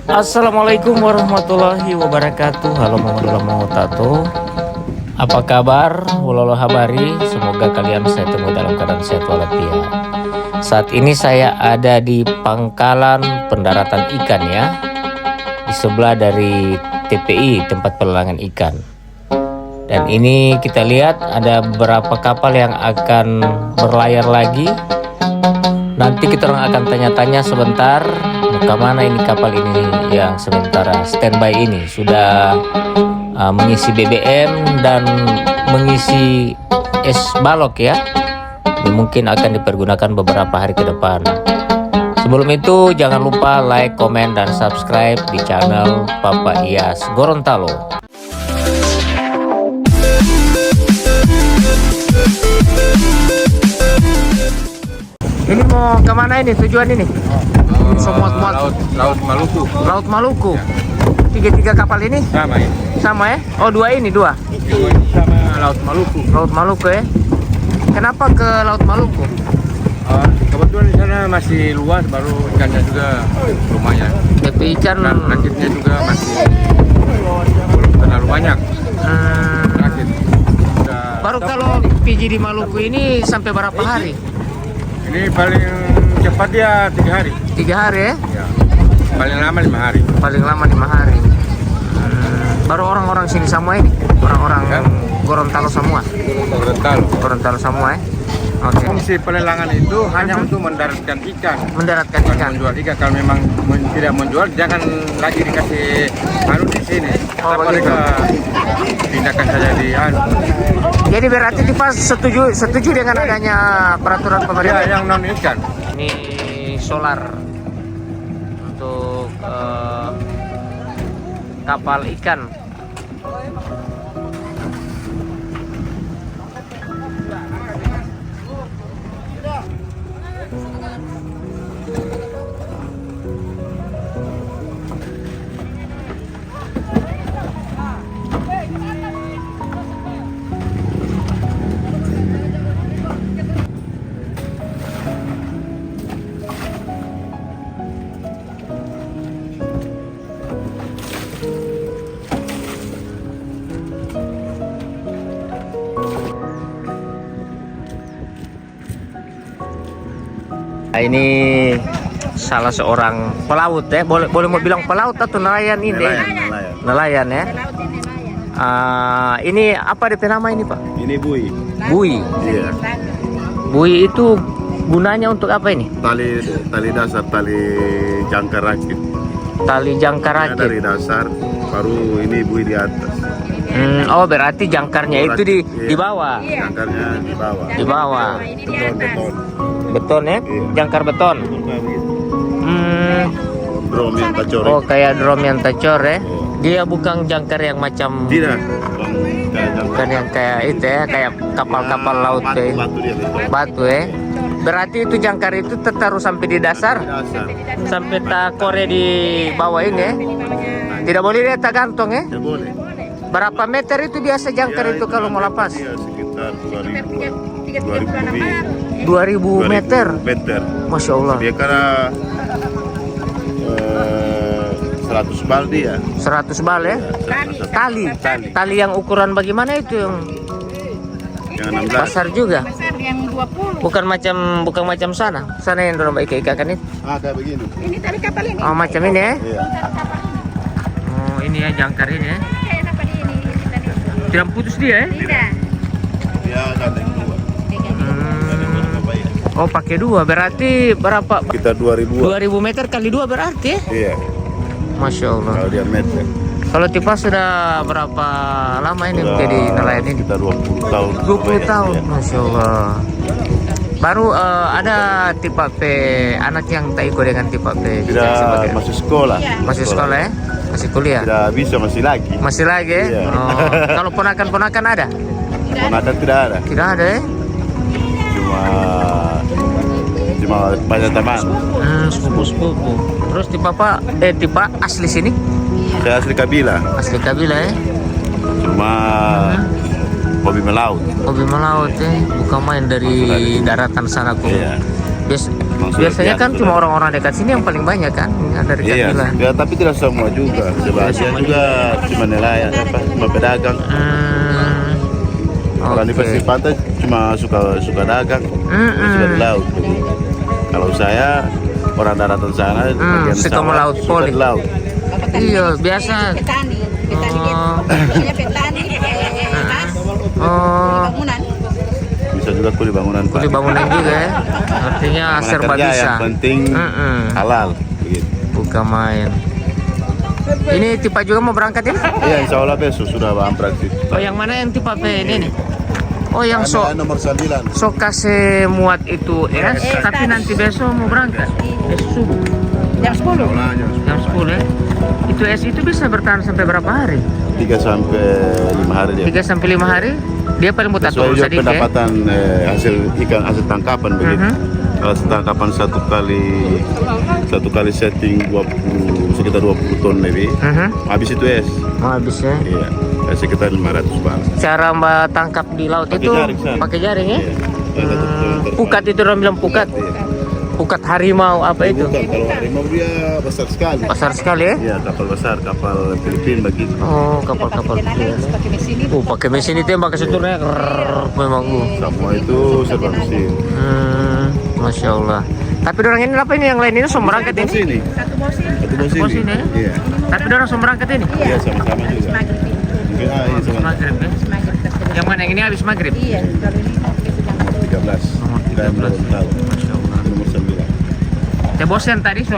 Assalamualaikum warahmatullahi wabarakatuh. Halo Mama Tato. Apa kabar? Walolo habari. Semoga kalian saya temu dalam keadaan sehat walafiat. Saat ini saya ada di pangkalan pendaratan ikan ya, di sebelah dari TPI, tempat pelelangan ikan. Dan ini kita lihat ada beberapa kapal yang akan berlayar lagi. Nanti kita akan tanya-tanya sebentar, kemana ini kapal ini yang sementara standby ini sudah mengisi BBM dan mengisi es balok ya. Ini mungkin akan dipergunakan beberapa hari ke depan. Sebelum itu jangan lupa like, komen, dan subscribe di channel Papa Iyas Gorontalo. Ini mau kemana ini tujuan ini? Semua Laut Maluku. Laut Maluku. Tiga kapal ini? Sama ya. Sama ya? Oh dua ini dua. Dua ini sama Laut Maluku. Laut Maluku ya. Kenapa ke Laut Maluku? Kebetulan di sana masih luas, baru ikannya juga lumayan. Tapi ikan Dan rakitnya juga masih belum terlalu banyak. Rakit. Baru kalau PJ di Maluku ini sampai berapa hari? Ini paling cepat dia 3 hari. 3 hari ya? Ya. Paling lama 5 hari. Paling lama 5 hari. Baru orang-orang sini semua ini? Orang-orang Ya. Gorontalo semua? Gorontalo semua ya? Oke. Fungsi pelelangan itu hanya untuk mendaratkan ikan. Mendaratkan Bukan ikan? menjual ikan. Kalau memang tidak menjual, jangan lagi dikasih anu di sini. Oh, Tapi begitu. mereka pindahkan saja di anu. Jadi berarti Tifa setuju dengan adanya peraturan Ya, pemerintah? yang non ikan. Ini solar untuk kapal ikan. Ini salah seorang pelaut ya, boleh mau bilang pelaut atau nelayan ini? Nelayan ya. Ini apa DP nama ini Pak? Ini bui. Bui. Iya. Bui itu gunanya untuk apa ini? Tali dasar, tali jangkar rakit. Tali jangkar Ya, rakit. dari dasar, baru ini bui di atas. Oh berarti jangkarnya itu di bawah. Jangkarnya di bawah. Di bawah. Beton. Beton ya? Iya. Jangkar beton. Drum yang kacor. Oh kayak drum yang tacor ya? Dia bukan jangkar yang macam Tidak. bukan yang kayak itu ya, kayak kapal-kapal laut ya. Batu dia beton. Batu ya. Berarti itu jangkar itu tertaruh sampai di dasar, Di dasar. sampai takore di bawah ini ya. Tidak boleh dia tak gantung ya. Ya boleh. Berapa meter itu biasa jangkar Ya, itu kalau mau lepas? Iya, sekitar 2000 lebih. 2000 meter. Meter. Masya Allah. Dia karena 100 bal dia. 100 bal ya. Tali yang ukuran bagaimana itu yang Yang 16. besar juga? Besar yang 20. Bukan macam sana yang dorong ikan itu. Ada begini. Ini tali kapal ini. Oh macam ini ya. Iya. Oh ini ya jangkar ini ya. Kayak apa di ini? Tidak putus dia ya. Tidak. Dia ada yang dua. Oh pakai dua, berarti berapa? Kita 2000. 2000 meter kali dua berarti ya? Iya. Masya Allah. Kalau dia meter. Kalau Tifa sudah berapa lama ini menjadi nelayan ini? Kita 20 tahun. 20 tahun, Iya. Masya Allah. Baru ada Tifa P anak yang tak ikut dengan Tifa P. Tidak masih sekolah. Masih sekolah ya? Masih kuliah? Tidak bisa, masih lagi. Masih lagi ya? Iya. Oh, kalau ponakan-ponakan ada? Ponakan tidak ada. Tidak ada ya? Cuma banyak teman. Sepupu-sepupu. Terus Tifa asli sini? Saya asli Kabila. Asli Kabila ya? Cuma hobi melaut. Hobi melaut ya? Bukan main dari daratan sana kok. Iya. Biasanya kan cuma orang-orang dekat sini yang paling banyak kan, yang dari Iya, Katilan. ya, tapi tidak semua juga. Sebagian juga cuma nelayan, cuma pedagang. Kalau di pesisir pantai cuma suka dagang, suka di laut. Kalau saya orang daratan sana, bagian suka sawah, melaut suka poli. di laut. Iya, biasa. Petani dia petani, bangunan. Bisa juga kuli bangunan. Pak. Kuli bangunan juga ya. Artinya Mana serba kerja, bisa. yang penting halal. Begitu. Bukan main. Ini Tipa juga mau berangkat ini? Iya, insya Allah besok sudah bamprak sih. Oh, yang mana yang Tipa ini nih? Oh, yang nomor 9. so kasih muat itu tapi nanti besok mau berangkat. Besok subuh. Jam 10. Jam 10 ya. Itu es itu bisa bertahan sampai berapa hari? 3 sampai 5 hari dia. 3 sampai 5 hari? Dia paling mudah Sesuai turun juga sedikit. pendapatan hasil ikan, hasil tangkapan begitu. Kalau tangkapan satu kali setting sekitar 20 ton lebih. Habis itu es. Mau habis ya. Iya, sekitar 500 bang. Cara Mbak tangkap di laut Pakai itu jaring, San. pakai jaring ya? Iya. Pukat itu orang bilang pukat. Iya. Pukat harimau apa itu? Bukan, kalau harimau dia besar sekali. Besar sekali ya? Iya, kapal besar, kapal Filipina begitu. Oh, kapal-kapal kecil. Pakai mesin itu. Pakai mesin itu yang pakai seturnya memang. Semua itu serba mesin. Masya Allah. Tapi orang ini apa ini yang lain ini berangkat ini? Sini. Satu bosin. Satu bos Bos ini. ini ya? Iya. Tapi orang berangkat ini? Iya, sama-sama juga. Maghrib ini. Mungkin iya sama. Maghrib ya? Maghrib kita. Yang mana yang ini habis maghrib? Iya, kalau ini mau kita jam Nomor 13. Nomor 13. Tahu. Masya Allah. Nomor 9. Teh bos yang tadi so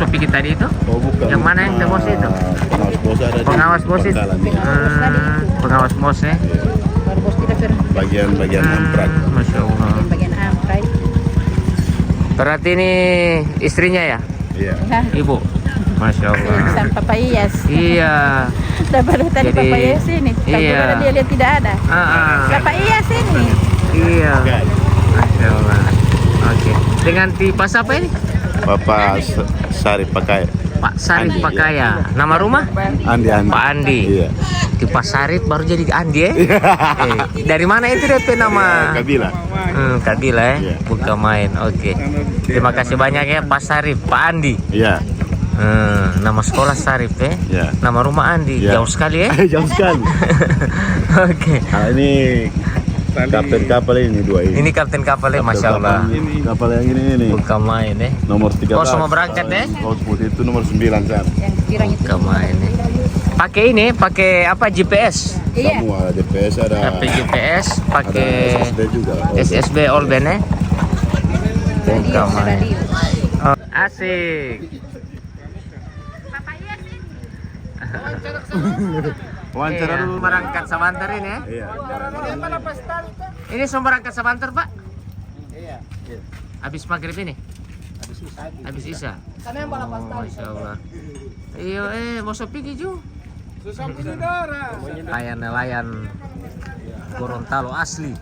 pikir tadi itu? Oh, bukan. Yang mana yang teh bos itu? Pengawas bos ada di Pengawas bos itu. Bangkalan, iya. Pengawas bos ya? baru bos kita Bagian amprak. Masya Allah. bagian ampai. Berarti ini istrinya ya? Iya. Nah, Ibu? Masya Allah. pesan papayas. Iya. Dah baru tadi Jadi, papayas ini. iya. Kalau dia lihat tidak ada. Papayas ini. Iya. Masya Allah. Oke. Dengan tipas apa ini? Bapak Sari pakai Pak Sarif Andi, Pakaya. Nama rumah? Andi. Pak Andi. Iya. Tipas Sarif baru jadi Andi ya? Dari mana itu DP nama? Kabila. Kabila ya? Iya. Bukan main. Oke. Terima kasih banyak ya Pak Sarif, Pak Andi. Iya. Nama sekolah Sarif ya? Iya. Nama rumah Andi. Iya. Jauh sekali ya? Jauh sekali. Oke. Nah, ini kapten kapal ini dua ini. Ini kapten kapalnya, Masya Allah. Kapal yang ini. Bukan main ya? Nomor 13. Oh, semua berangkat ya? Kaos putih itu nomor 9 kan. Yang kirang itu. Bukan main ya? Pakai ini, pakai apa? GPS? Iya. Semua DPS ada. Pakai GPS, pakai SSB juga. SSB All Band ya? Radio, Bukan main. radio. Oh, asik. Wawancara Iya, dulu. berangkat Sabantar ini ya? Iya. Ini semua berangkat Sabantar Pak? Iya. Habis maghrib ini? Habis Isya. Oh, Masya Allah. Iya, mau pergi juga. Nelayan Gorontalo asli.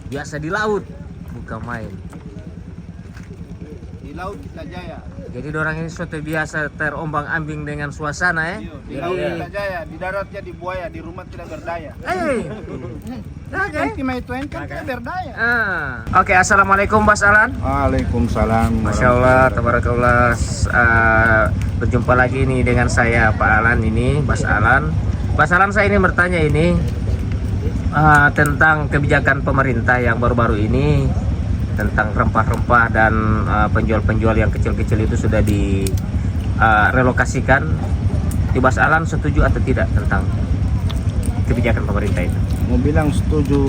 Biasa di laut, bukan main. Di laut kita jaya. Jadi orang ini suatu biasa terombang-ambing dengan suasana ya. Di laut kita jaya, di daratnya di buaya, di rumah tidak berdaya. Oke. Mai Twain kan tidak berdaya. Oke, assalamualaikum Bas Alan. Waalaikumsalam. Masya Allah, tabarakallah. Berjumpa lagi nih dengan saya Pak Alan ini, Bas Alan. Bas Alan, saya ini bertanya ini tentang kebijakan pemerintah yang baru-baru ini tentang rempah-rempah dan penjual-penjual yang kecil-kecil itu sudah direlokasikan. Di Bas Alan setuju atau tidak tentang kebijakan pemerintah itu? Mau bilang setuju,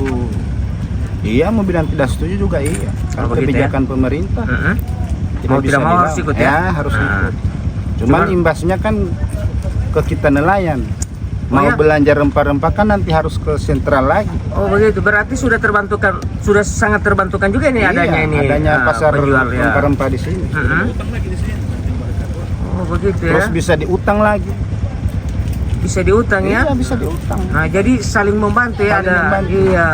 iya. Mau bilang tidak setuju juga iya. Kalau begitu kebijakan pemerintah Mau bisa tidak mau harus dilawan. ikut ya? Harus ikut. Cuman Cuman- imbasnya kan ke kita nelayan. Oh, Mau ya? belanja rempah-rempah kan nanti harus ke sentral lagi. Oh begitu, berarti sudah terbantukan, sudah sangat terbantukan juga nih adanya ini adanya pasar penjual ya. rempah-rempah di sini. Oh begitu Terus ya, bisa diutang lagi. bisa diutang ya. Iya, bisa diutang. Nah jadi saling membantu ya, Saling ada membantu. iya.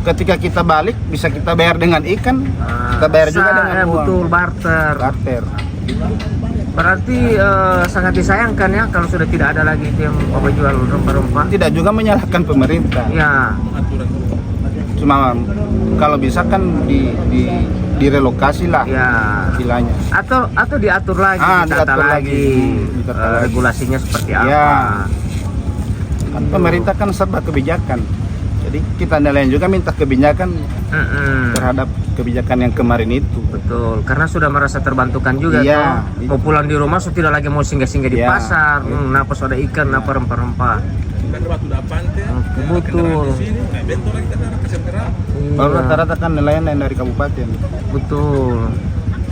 Ketika kita balik bisa kita bayar dengan ikan, kita bayar juga dengan uang. Betul, barter. Barter. Berarti sangat disayangkan ya kalau sudah tidak ada lagi itu yang jual rempah-rempah. Tidak juga menyalahkan pemerintah. Ya, Cuma kalau bisa kan direlokasi lah Ya. istilahnya. Atau diatur lagi, ditata diatur lagi, ditata lagi. regulasinya seperti apa? Ya. Kan pemerintah kan serba kebijakan. Jadi kita nelayan juga minta kebijakan terhadap kebijakan yang kemarin itu. Betul, karena sudah merasa terbantukan juga. Iya. Tuh. Mau pulang di rumah sudah tidak lagi mau singgah-singgah di Iya. pasar. Napa ada ikan, napa rempah-rempah. Betul. Kalau rata-rata kan nelayan yang dari kabupaten. Betul.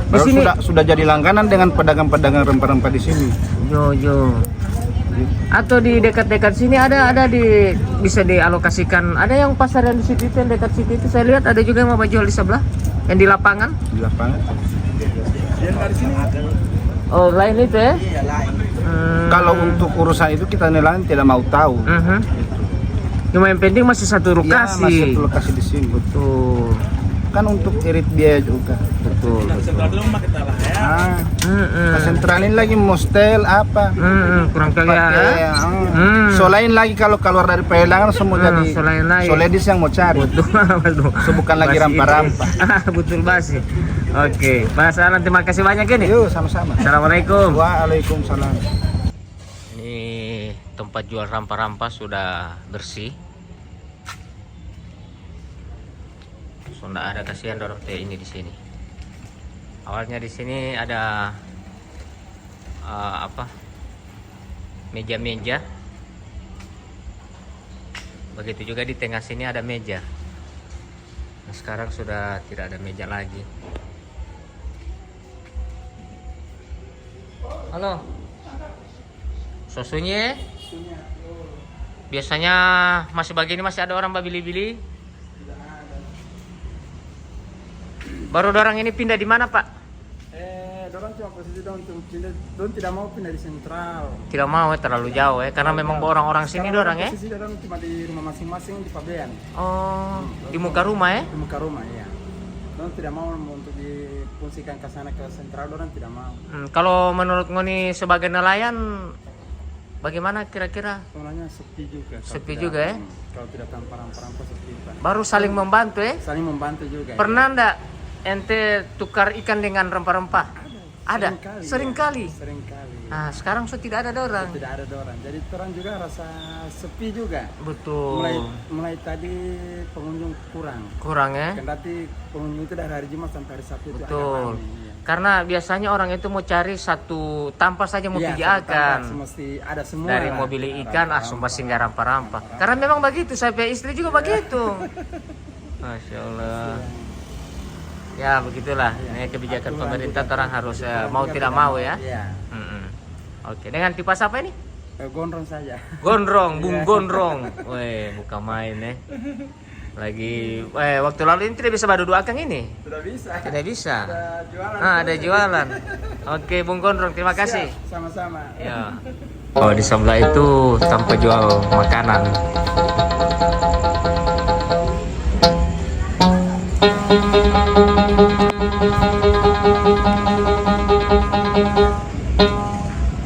Di Baru sini sudah jadi langganan dengan pedagang-pedagang rempah-rempah di sini. yo. Atau di dekat-dekat sini ada bisa dialokasikan. Ada yang pasar yang di situ itu, yang dekat situ itu saya lihat ada juga yang mau jual di sebelah, yang di lapangan. Di lapangan. Oh, lain itu ya? Kalau untuk urusan itu kita nelayan tidak mau tahu. Cuma yang penting masih satu lokasi. Ya, masih satu lokasi di sini. Betul. Kan untuk irit biaya juga. Betul. Sentralin lagi mostel apa? Kurang kali Pakai, ya. Solain lagi kalau keluar dari pelelangan semua jadi solain lagi. soledis yang mau cari. Betul. So, bukan lagi Basi rampa-rampa. itu. Betul basi. Oke, Mas Alan, terima kasih banyak ini. Yuk sama-sama. Assalamualaikum. Waalaikumsalam. Ini tempat jual rampa-rampa sudah bersih. Sudah ada kasihan dorong teh ini di sini. Awalnya di sini ada meja-meja. Begitu juga di tengah sini ada meja. Nah, sekarang sudah tidak ada meja lagi. Halo. Susunya? Biasanya masih begini masih ada orang bili-bili. Baru dorang ini pindah di mana, Pak? Dorang cuma posisi dorang tidak mau pindah di sentral. Tidak mau terlalu jauh ya, karena memang orang-orang sini dorang ya. Posisi dorang cuma di rumah masing-masing di pabean, Oh, di muka rumah ya? di muka rumah ya. Dorang tidak mau untuk difungsikan ke sana ke sentral, dorang tidak mau. Kalau menurut Ngoni sebagai nelayan, bagaimana kira-kira? Sebenarnya sepi juga. Kalau Sepi tidak- juga ya? Kalau tidak tanpa rampa-rampa sepi, Pak. Baru saling membantu ya? Saling membantu juga. Pernah ndak ente tukar ikan dengan rempah-rempah? Ada? Seringkali. Seringkali. Nah, sekarang sudah tidak ada dorang. Tidak ada dorang. Jadi orang juga rasa sepi juga. Betul. Mulai tadi pengunjung Kurang ya? Kendati pengunjung itu dari hari Jumat sampai hari Sabtu itu agak Betul. ramai, iya. Karena biasanya orang itu mau cari satu tanpa saja mau Iya, pergi satu akan. tempat mesti ada semua Dari lah. mau beli ikan Rampa-rampa. langsung singgah rampa-rampa. Karena memang begitu, saya punya istri juga begitu. Masya Allah. Ya begitulah. Ini kebijakan Aturan pemerintah juga. orang harus Aturan mau juga tidak mau ya. Iya. Mm-mm. Oke, dengan tipas apa ini? Gondrong saja. Gondrong, Bung Iya. Gondrong. Weh, bukan main ya. Lagi, waktu lalu ini tidak bisa duduk akang ini. Sudah bisa. Tidak bisa. Ada jualan. Ada jualan. Oke, Bung Gondrong, terima kasih. Siap, sama-sama. Ya. Oh, di sebelah itu tanpa jual makanan.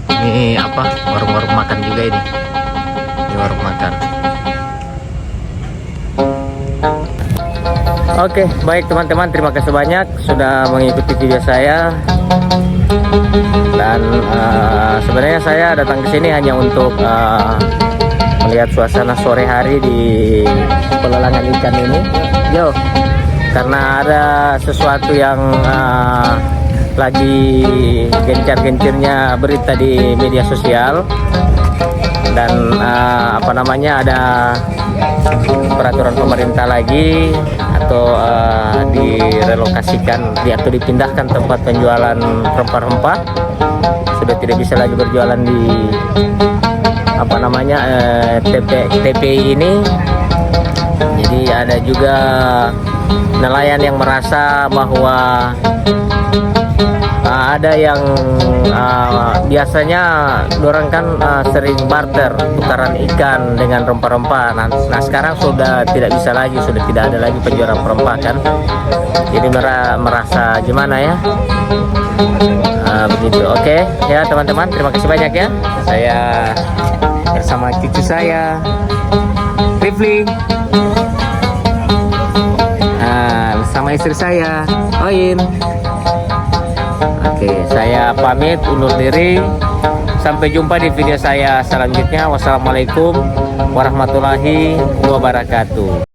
Ini apa? Warung-warung makan juga ini. Ini warung makan. Oke, baik teman-teman, terima kasih banyak sudah mengikuti video saya. Dan sebenarnya saya datang ke sini hanya untuk melihat suasana sore hari di pelelangan ikan ini. Yo, karena ada sesuatu yang lagi gencar-gencarnya berita di media sosial, dan ada peraturan pemerintah lagi atau direlokasikan atau dipindahkan tempat penjualan rempah-rempah, sudah tidak bisa lagi berjualan di TPI ini. Jadi ada juga nelayan yang merasa bahwa ada yang biasanya dorang kan sering barter tukaran ikan dengan rempah-rempah. Nah sekarang sudah tidak bisa lagi, sudah tidak ada lagi penjualan rempah kan. Jadi merasa gimana ya? Begitu. Oke ya teman-teman, terima kasih banyak ya. Saya bersama cucu saya, Rifli. sama istri saya, Oin. Oke, saya pamit undur diri. Sampai jumpa di video saya selanjutnya. Wassalamualaikum warahmatullahi wabarakatuh.